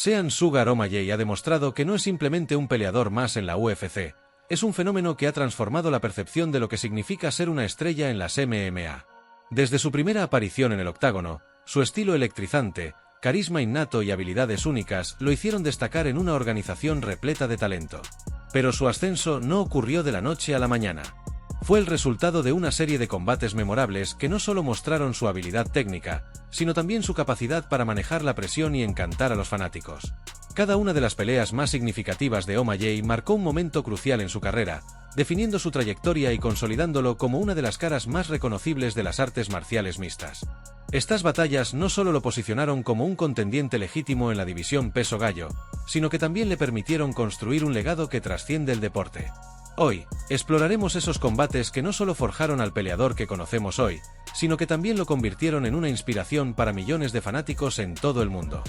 Sean Sugar O'Malley ha demostrado que no es simplemente un peleador más en la UFC, es un fenómeno que ha transformado la percepción de lo que significa ser una estrella en las MMA. Desde su primera aparición en el octágono, su estilo electrizante, carisma innato y habilidades únicas lo hicieron destacar en una organización repleta de talento. Pero su ascenso no ocurrió de la noche a la mañana. Fue el resultado de una serie de combates memorables que no solo mostraron su habilidad técnica, sino también su capacidad para manejar la presión y encantar a los fanáticos. Cada una de las peleas más significativas de O'Malley marcó un momento crucial en su carrera, definiendo su trayectoria y consolidándolo como una de las caras más reconocibles de las artes marciales mixtas. Estas batallas no solo lo posicionaron como un contendiente legítimo en la división peso gallo, sino que también le permitieron construir un legado que trasciende el deporte. Hoy, exploraremos esos combates que no solo forjaron al peleador que conocemos hoy, sino que también lo convirtieron en una inspiración para millones de fanáticos en todo el mundo.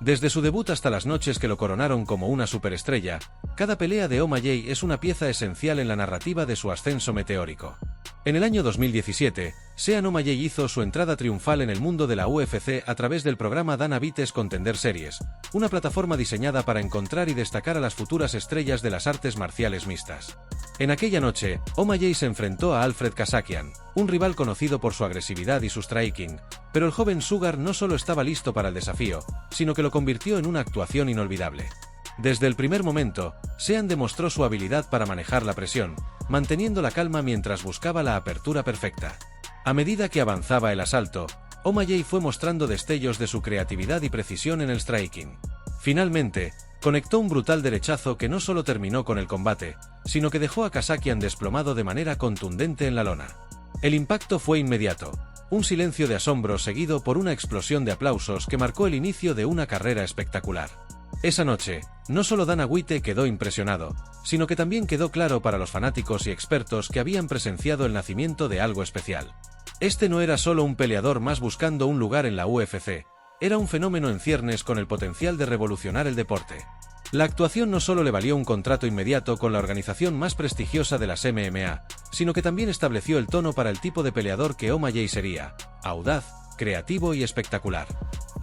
Desde su debut hasta las noches que lo coronaron como una superestrella, cada pelea de O'Malley es una pieza esencial en la narrativa de su ascenso meteórico. En el año 2017, Sean O'Malley hizo su entrada triunfal en el mundo de la UFC a través del programa Dana White's Contender Series, una plataforma diseñada para encontrar y destacar a las futuras estrellas de las artes marciales mixtas. En aquella noche, O'Malley se enfrentó a Alfred Kasakian, un rival conocido por su agresividad y su striking, pero el joven Sugar no solo estaba listo para el desafío, sino que lo convirtió en una actuación inolvidable. Desde el primer momento, Sean demostró su habilidad para manejar la presión, manteniendo la calma mientras buscaba la apertura perfecta. A medida que avanzaba el asalto, O'Malley fue mostrando destellos de su creatividad y precisión en el striking. Finalmente, conectó un brutal derechazo que no solo terminó con el combate, sino que dejó a Kasakian desplomado de manera contundente en la lona. El impacto fue inmediato, un silencio de asombro seguido por una explosión de aplausos que marcó el inicio de una carrera espectacular. Esa noche, no solo Dana White quedó impresionado, sino que también quedó claro para los fanáticos y expertos que habían presenciado el nacimiento de algo especial. Este no era solo un peleador más buscando un lugar en la UFC, era un fenómeno en ciernes con el potencial de revolucionar el deporte. La actuación no solo le valió un contrato inmediato con la organización más prestigiosa de las MMA, sino que también estableció el tono para el tipo de peleador que O'Malley sería: audaz, creativo y espectacular.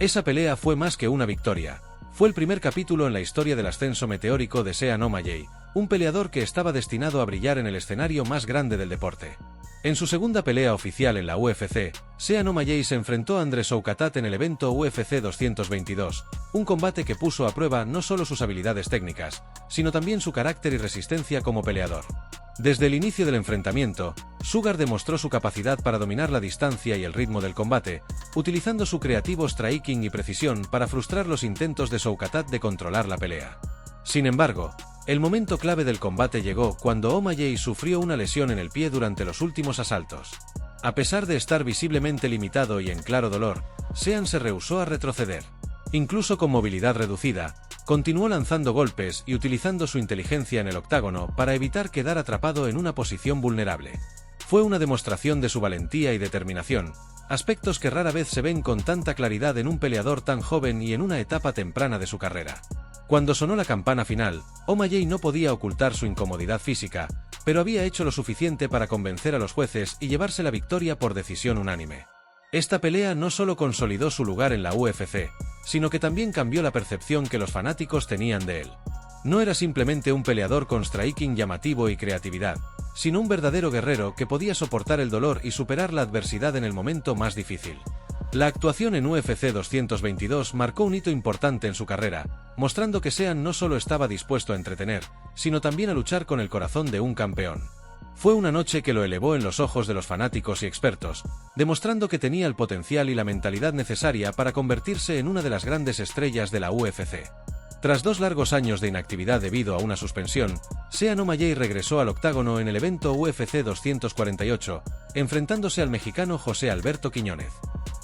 Esa pelea fue más que una victoria. Fue el primer capítulo en la historia del ascenso meteórico de Sean O'Malley, un peleador que estaba destinado a brillar en el escenario más grande del deporte. En su segunda pelea oficial en la UFC, Sean O'Malley se enfrentó a André Soukatat en el evento UFC 222, un combate que puso a prueba no solo sus habilidades técnicas, sino también su carácter y resistencia como peleador. Desde el inicio del enfrentamiento, Sugar demostró su capacidad para dominar la distancia y el ritmo del combate, utilizando su creativo striking y precisión para frustrar los intentos de Soukatat de controlar la pelea. Sin embargo, el momento clave del combate llegó cuando O'Malley sufrió una lesión en el pie durante los últimos asaltos. A pesar de estar visiblemente limitado y en claro dolor, Sean se rehusó a retroceder. Incluso con movilidad reducida, continuó lanzando golpes y utilizando su inteligencia en el octágono para evitar quedar atrapado en una posición vulnerable. Fue una demostración de su valentía y determinación, aspectos que rara vez se ven con tanta claridad en un peleador tan joven y en una etapa temprana de su carrera. Cuando sonó la campana final, O'Malley no podía ocultar su incomodidad física, pero había hecho lo suficiente para convencer a los jueces y llevarse la victoria por decisión unánime. Esta pelea no solo consolidó su lugar en la UFC, sino que también cambió la percepción que los fanáticos tenían de él. No era simplemente un peleador con striking llamativo y creatividad, sino un verdadero guerrero que podía soportar el dolor y superar la adversidad en el momento más difícil. La actuación en UFC 222 marcó un hito importante en su carrera, mostrando que Sean no solo estaba dispuesto a entretener, sino también a luchar con el corazón de un campeón. Fue una noche que lo elevó en los ojos de los fanáticos y expertos, demostrando que tenía el potencial y la mentalidad necesaria para convertirse en una de las grandes estrellas de la UFC. Tras 2 largos años de inactividad debido a una suspensión, Sean O'Malley regresó al octágono en el evento UFC 248, enfrentándose al mexicano José Alberto Quiñónez.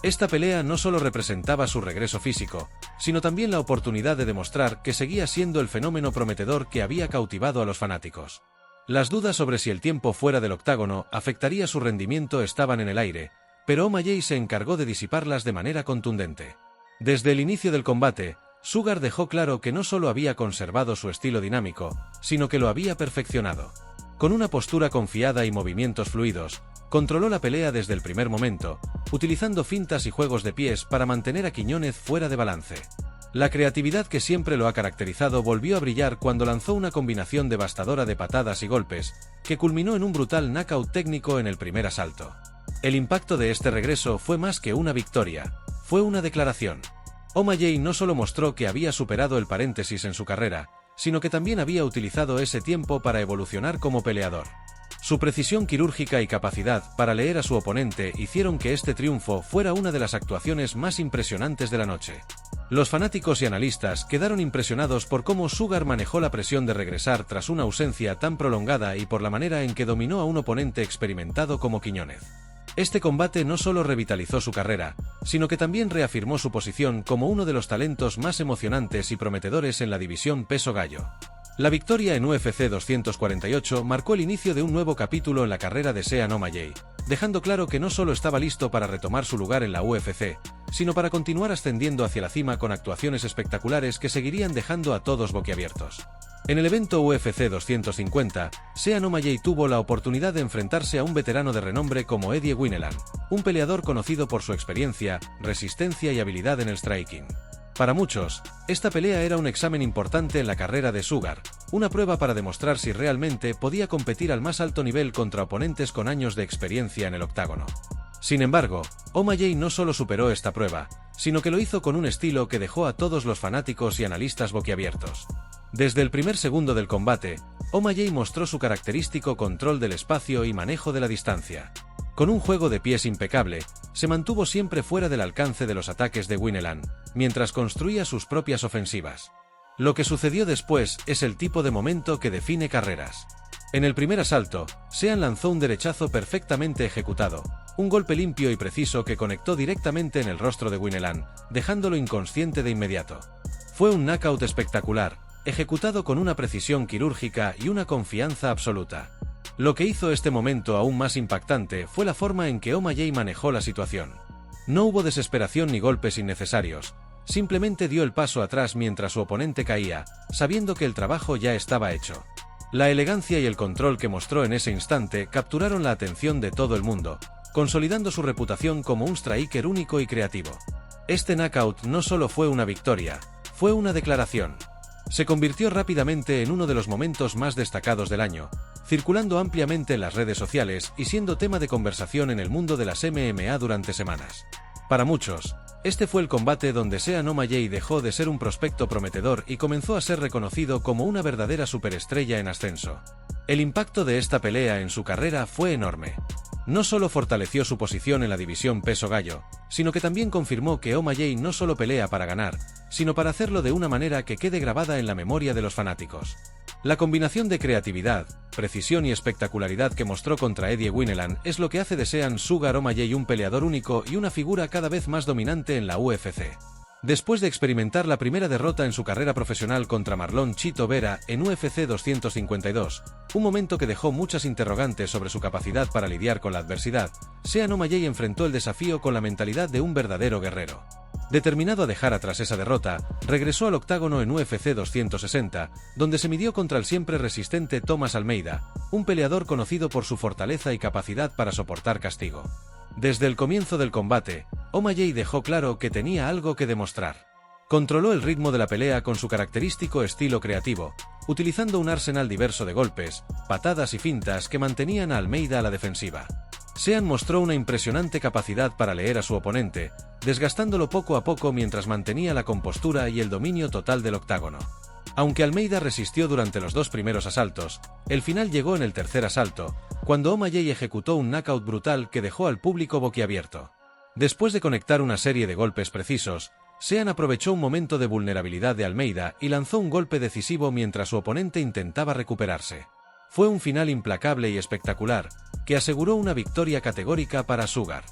Esta pelea no solo representaba su regreso físico, sino también la oportunidad de demostrar que seguía siendo el fenómeno prometedor que había cautivado a los fanáticos. Las dudas sobre si el tiempo fuera del octágono afectaría su rendimiento estaban en el aire, pero O'Malley se encargó de disiparlas de manera contundente. Desde el inicio del combate, Sugar dejó claro que no solo había conservado su estilo dinámico, sino que lo había perfeccionado. Con una postura confiada y movimientos fluidos, controló la pelea desde el primer momento, utilizando fintas y juegos de pies para mantener a Quiñónez fuera de balance. La creatividad que siempre lo ha caracterizado volvió a brillar cuando lanzó una combinación devastadora de patadas y golpes, que culminó en un brutal knockout técnico en el primer asalto. El impacto de este regreso fue más que una victoria, fue una declaración. O'Malley no solo mostró que había superado el paréntesis en su carrera, sino que también había utilizado ese tiempo para evolucionar como peleador. Su precisión quirúrgica y capacidad para leer a su oponente hicieron que este triunfo fuera una de las actuaciones más impresionantes de la noche. Los fanáticos y analistas quedaron impresionados por cómo Sugar manejó la presión de regresar tras una ausencia tan prolongada y por la manera en que dominó a un oponente experimentado como Quiñónez. Este combate no solo revitalizó su carrera, sino que también reafirmó su posición como uno de los talentos más emocionantes y prometedores en la división peso gallo. La victoria en UFC 248 marcó el inicio de un nuevo capítulo en la carrera de Sean O'Malley, dejando claro que no solo estaba listo para retomar su lugar en la UFC, sino para continuar ascendiendo hacia la cima con actuaciones espectaculares que seguirían dejando a todos boquiabiertos. En el evento UFC 250, Sean O'Malley tuvo la oportunidad de enfrentarse a un veterano de renombre como Eddie Wineland, un peleador conocido por su experiencia, resistencia y habilidad en el striking. Para muchos, esta pelea era un examen importante en la carrera de Sugar, una prueba para demostrar si realmente podía competir al más alto nivel contra oponentes con años de experiencia en el octágono. Sin embargo, O'Malley no solo superó esta prueba, sino que lo hizo con un estilo que dejó a todos los fanáticos y analistas boquiabiertos. Desde el primer segundo del combate, O'Malley mostró su característico control del espacio y manejo de la distancia. Con un juego de pies impecable, se mantuvo siempre fuera del alcance de los ataques de Wineland, mientras construía sus propias ofensivas. Lo que sucedió después es el tipo de momento que define carreras. En el primer asalto, Sean lanzó un derechazo perfectamente ejecutado, un golpe limpio y preciso que conectó directamente en el rostro de Wineland, dejándolo inconsciente de inmediato. Fue un knockout espectacular, ejecutado con una precisión quirúrgica y una confianza absoluta. Lo que hizo este momento aún más impactante fue la forma en que O'Malley manejó la situación. No hubo desesperación ni golpes innecesarios, simplemente dio el paso atrás mientras su oponente caía, sabiendo que el trabajo ya estaba hecho. La elegancia y el control que mostró en ese instante capturaron la atención de todo el mundo, consolidando su reputación como un striker único y creativo. Este knockout no solo fue una victoria, fue una declaración. Se convirtió rápidamente en uno de los momentos más destacados del año, circulando ampliamente en las redes sociales y siendo tema de conversación en el mundo de las MMA durante semanas. Para muchos, este fue el combate donde Sean O'Malley dejó de ser un prospecto prometedor y comenzó a ser reconocido como una verdadera superestrella en ascenso. El impacto de esta pelea en su carrera fue enorme. No solo fortaleció su posición en la división peso gallo, sino que también confirmó que O'Malley no solo pelea para ganar, sino para hacerlo de una manera que quede grabada en la memoria de los fanáticos. La combinación de creatividad, precisión y espectacularidad que mostró contra Eddie Wineland es lo que hace de Sean Sugar O'Malley un peleador único y una figura cada vez más dominante en la UFC. Después de experimentar la primera derrota en su carrera profesional contra Marlon Chito Vera en UFC 252, un momento que dejó muchas interrogantes sobre su capacidad para lidiar con la adversidad, Sean O'Malley enfrentó el desafío con la mentalidad de un verdadero guerrero. Determinado a dejar atrás esa derrota, regresó al octágono en UFC 260, donde se midió contra el siempre resistente Thomas Almeida, un peleador conocido por su fortaleza y capacidad para soportar castigo. Desde el comienzo del combate, O'Malley dejó claro que tenía algo que demostrar. Controló el ritmo de la pelea con su característico estilo creativo, utilizando un arsenal diverso de golpes, patadas y fintas que mantenían a Almeida a la defensiva. Sean mostró una impresionante capacidad para leer a su oponente, desgastándolo poco a poco mientras mantenía la compostura y el dominio total del octágono. Aunque Almeida resistió durante los dos primeros asaltos, el final llegó en el tercer asalto, cuando O'Malley ejecutó un knockout brutal que dejó al público boquiabierto. Después de conectar una serie de golpes precisos, Sean aprovechó un momento de vulnerabilidad de Almeida y lanzó un golpe decisivo mientras su oponente intentaba recuperarse. Fue un final implacable y espectacular, que aseguró una victoria categórica para Sugar.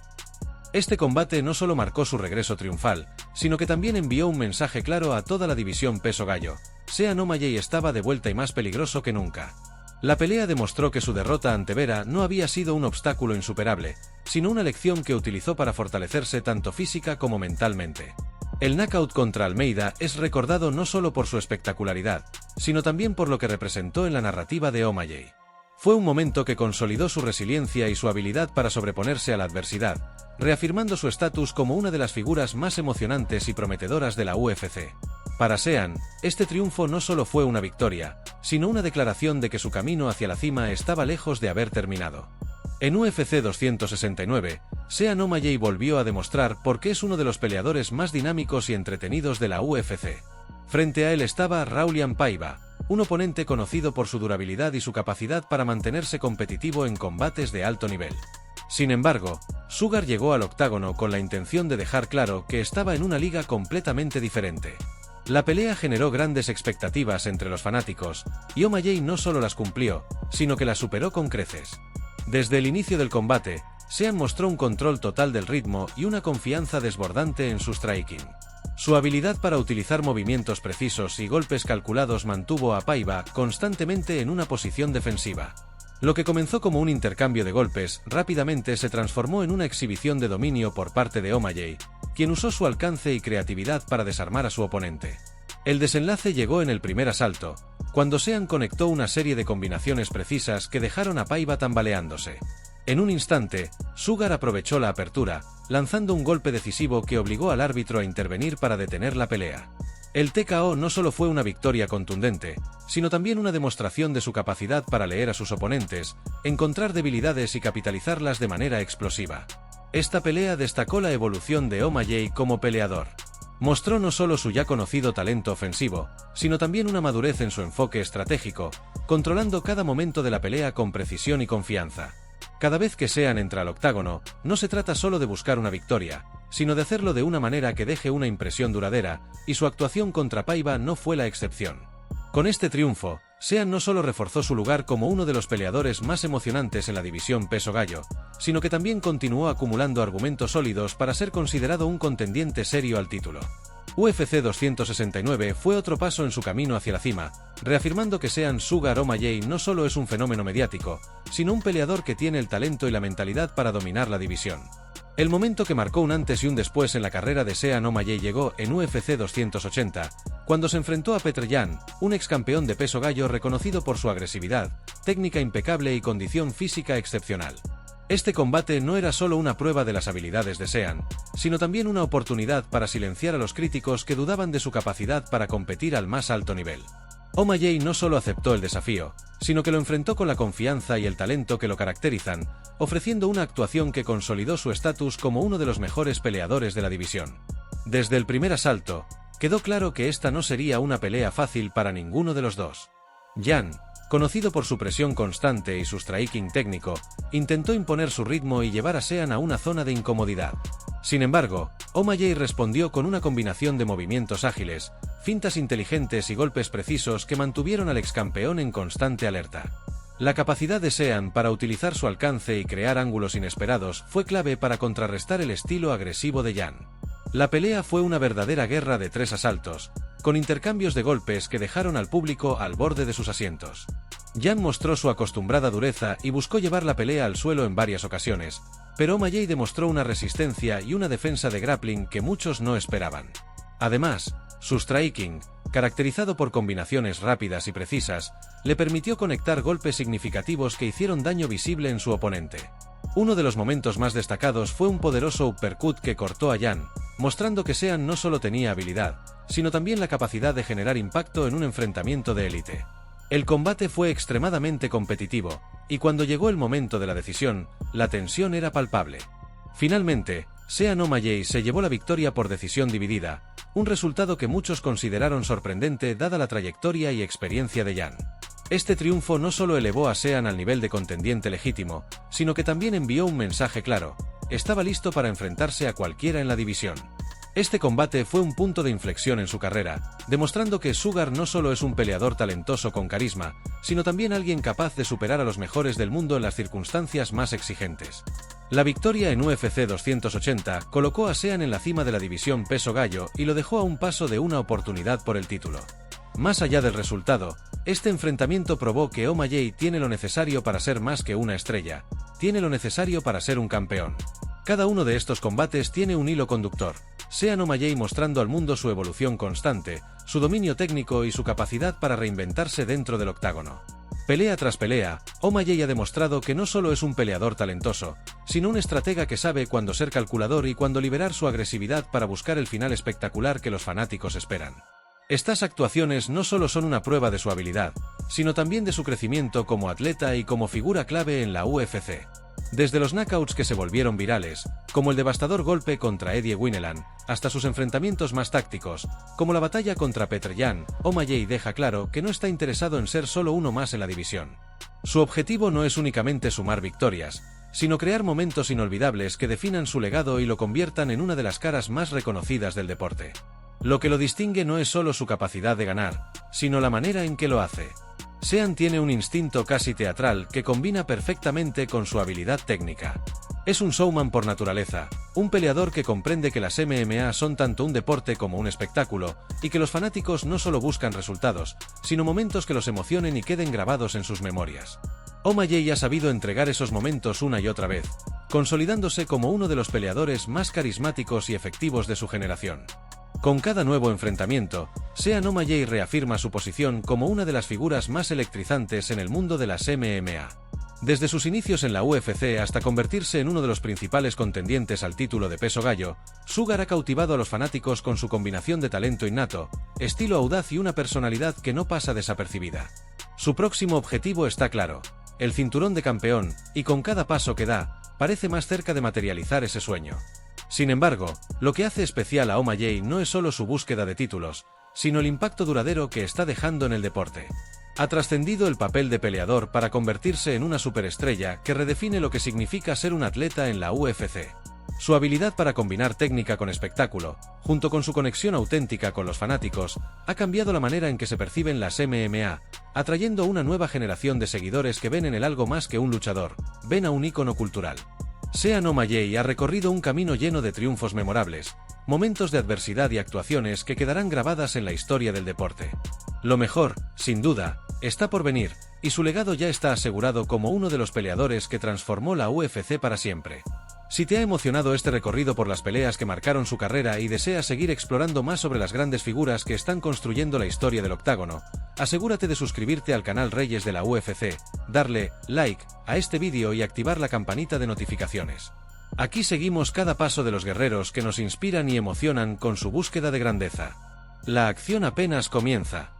Este combate no solo marcó su regreso triunfal, sino que también envió un mensaje claro a toda la división peso gallo: Sean O'Malley estaba de vuelta y más peligroso que nunca. La pelea demostró que su derrota ante Vera no había sido un obstáculo insuperable, sino una lección que utilizó para fortalecerse tanto física como mentalmente. El knockout contra Almeida es recordado no solo por su espectacularidad, sino también por lo que representó en la narrativa de O'Malley. Fue un momento que consolidó su resiliencia y su habilidad para sobreponerse a la adversidad, reafirmando su estatus como una de las figuras más emocionantes y prometedoras de la UFC. Para Sean, este triunfo no solo fue una victoria, sino una declaración de que su camino hacia la cima estaba lejos de haber terminado. En UFC 269, Sean O'Malley volvió a demostrar por qué es uno de los peleadores más dinámicos y entretenidos de la UFC. Frente a él estaba Raulian Paiva, un oponente conocido por su durabilidad y su capacidad para mantenerse competitivo en combates de alto nivel. Sin embargo, Sugar llegó al octágono con la intención de dejar claro que estaba en una liga completamente diferente. La pelea generó grandes expectativas entre los fanáticos, y O'Malley no solo las cumplió, sino que las superó con creces. Desde el inicio del combate, Sean mostró un control total del ritmo y una confianza desbordante en su striking. Su habilidad para utilizar movimientos precisos y golpes calculados mantuvo a Paiva constantemente en una posición defensiva. Lo que comenzó como un intercambio de golpes, rápidamente se transformó en una exhibición de dominio por parte de O'Malley, quien usó su alcance y creatividad para desarmar a su oponente. El desenlace llegó en el primer asalto, cuando Sean conectó una serie de combinaciones precisas que dejaron a Paiva tambaleándose. En un instante, Sugar aprovechó la apertura, lanzando un golpe decisivo que obligó al árbitro a intervenir para detener la pelea. El TKO no solo fue una victoria contundente, sino también una demostración de su capacidad para leer a sus oponentes, encontrar debilidades y capitalizarlas de manera explosiva. Esta pelea destacó la evolución de O'Malley como peleador. Mostró no solo su ya conocido talento ofensivo, sino también una madurez en su enfoque estratégico, controlando cada momento de la pelea con precisión y confianza. Cada vez que Sean entra al octágono, no se trata solo de buscar una victoria, sino de hacerlo de una manera que deje una impresión duradera, y su actuación contra Paiva no fue la excepción. Con este triunfo, Sean no solo reforzó su lugar como uno de los peleadores más emocionantes en la división peso gallo, sino que también continuó acumulando argumentos sólidos para ser considerado un contendiente serio al título. UFC 269 fue otro paso en su camino hacia la cima, reafirmando que Sean Sugar O'Malley no solo es un fenómeno mediático, sino un peleador que tiene el talento y la mentalidad para dominar la división. El momento que marcó un antes y un después en la carrera de Sean O'Malley llegó en UFC 280, cuando se enfrentó a Petr Yan, un ex campeón de peso gallo reconocido por su agresividad, técnica impecable y condición física excepcional. Este combate no era solo una prueba de las habilidades de Sean, sino también una oportunidad para silenciar a los críticos que dudaban de su capacidad para competir al más alto nivel. O'Malley no solo aceptó el desafío, sino que lo enfrentó con la confianza y el talento que lo caracterizan, ofreciendo una actuación que consolidó su estatus como uno de los mejores peleadores de la división. Desde el primer asalto, quedó claro que esta no sería una pelea fácil para ninguno de los dos. Yan, conocido por su presión constante y su striking técnico, intentó imponer su ritmo y llevar a Sean a una zona de incomodidad. Sin embargo, O'Malley respondió con una combinación de movimientos ágiles, fintas inteligentes y golpes precisos que mantuvieron al excampeón en constante alerta. La capacidad de Sean para utilizar su alcance y crear ángulos inesperados fue clave para contrarrestar el estilo agresivo de Yan. La pelea fue una verdadera guerra de 3 asaltos, con intercambios de golpes que dejaron al público al borde de sus asientos. Yan mostró su acostumbrada dureza y buscó llevar la pelea al suelo en varias ocasiones, pero O'Malley demostró una resistencia y una defensa de grappling que muchos no esperaban. Además, su striking, caracterizado por combinaciones rápidas y precisas, le permitió conectar golpes significativos que hicieron daño visible en su oponente. Uno de los momentos más destacados fue un poderoso uppercut que cortó a Yan, mostrando que Sean no solo tenía habilidad, sino también la capacidad de generar impacto en un enfrentamiento de élite. El combate fue extremadamente competitivo, y cuando llegó el momento de la decisión, la tensión era palpable. Finalmente, Sean O'Malley se llevó la victoria por decisión dividida, un resultado que muchos consideraron sorprendente dada la trayectoria y experiencia de Yan. Este triunfo no solo elevó a Sean al nivel de contendiente legítimo, sino que también envió un mensaje claro: estaba listo para enfrentarse a cualquiera en la división. Este combate fue un punto de inflexión en su carrera, demostrando que Sugar no solo es un peleador talentoso con carisma, sino también alguien capaz de superar a los mejores del mundo en las circunstancias más exigentes. La victoria en UFC 280 colocó a Sean en la cima de la división peso gallo y lo dejó a un paso de una oportunidad por el título. Más allá del resultado, este enfrentamiento probó que O'Malley tiene lo necesario para ser más que una estrella, tiene lo necesario para ser un campeón. Cada uno de estos combates tiene un hilo conductor: Sean O'Malley mostrando al mundo su evolución constante, su dominio técnico y su capacidad para reinventarse dentro del octágono. Pelea tras pelea, O'Malley ha demostrado que no solo es un peleador talentoso, sino un estratega que sabe cuándo ser calculador y cuándo liberar su agresividad para buscar el final espectacular que los fanáticos esperan. Estas actuaciones no solo son una prueba de su habilidad, sino también de su crecimiento como atleta y como figura clave en la UFC. Desde los knockouts que se volvieron virales, como el devastador golpe contra Eddie Wineland, hasta sus enfrentamientos más tácticos, como la batalla contra Petr Yan, O'Malley deja claro que no está interesado en ser solo uno más en la división. Su objetivo no es únicamente sumar victorias, sino crear momentos inolvidables que definan su legado y lo conviertan en una de las caras más reconocidas del deporte. Lo que lo distingue no es solo su capacidad de ganar, sino la manera en que lo hace. Sean tiene un instinto casi teatral que combina perfectamente con su habilidad técnica. Es un showman por naturaleza, un peleador que comprende que las MMA son tanto un deporte como un espectáculo, y que los fanáticos no solo buscan resultados, sino momentos que los emocionen y queden grabados en sus memorias. O'Malley ha sabido entregar esos momentos una y otra vez, consolidándose como uno de los peleadores más carismáticos y efectivos de su generación. Con cada nuevo enfrentamiento, Sean O'Malley reafirma su posición como una de las figuras más electrizantes en el mundo de las MMA. Desde sus inicios en la UFC hasta convertirse en uno de los principales contendientes al título de peso gallo, Sugar ha cautivado a los fanáticos con su combinación de talento innato, estilo audaz y una personalidad que no pasa desapercibida. Su próximo objetivo está claro: el cinturón de campeón, y con cada paso que da, parece más cerca de materializar ese sueño. Sin embargo, lo que hace especial a O'Malley no es solo su búsqueda de títulos, sino el impacto duradero que está dejando en el deporte. Ha trascendido el papel de peleador para convertirse en una superestrella que redefine lo que significa ser un atleta en la UFC. Su habilidad para combinar técnica con espectáculo, junto con su conexión auténtica con los fanáticos, ha cambiado la manera en que se perciben las MMA, atrayendo una nueva generación de seguidores que ven en él algo más que un luchador, ven a un ícono cultural. Sean O'Malley ha recorrido un camino lleno de triunfos memorables, momentos de adversidad y actuaciones que quedarán grabadas en la historia del deporte. Lo mejor, sin duda, está por venir, y su legado ya está asegurado como uno de los peleadores que transformó la UFC para siempre. Si te ha emocionado este recorrido por las peleas que marcaron su carrera y deseas seguir explorando más sobre las grandes figuras que están construyendo la historia del octágono, asegúrate de suscribirte al canal Reyes de la UFC, darle like a este vídeo y activar la campanita de notificaciones. Aquí seguimos cada paso de los guerreros que nos inspiran y emocionan con su búsqueda de grandeza. La acción apenas comienza.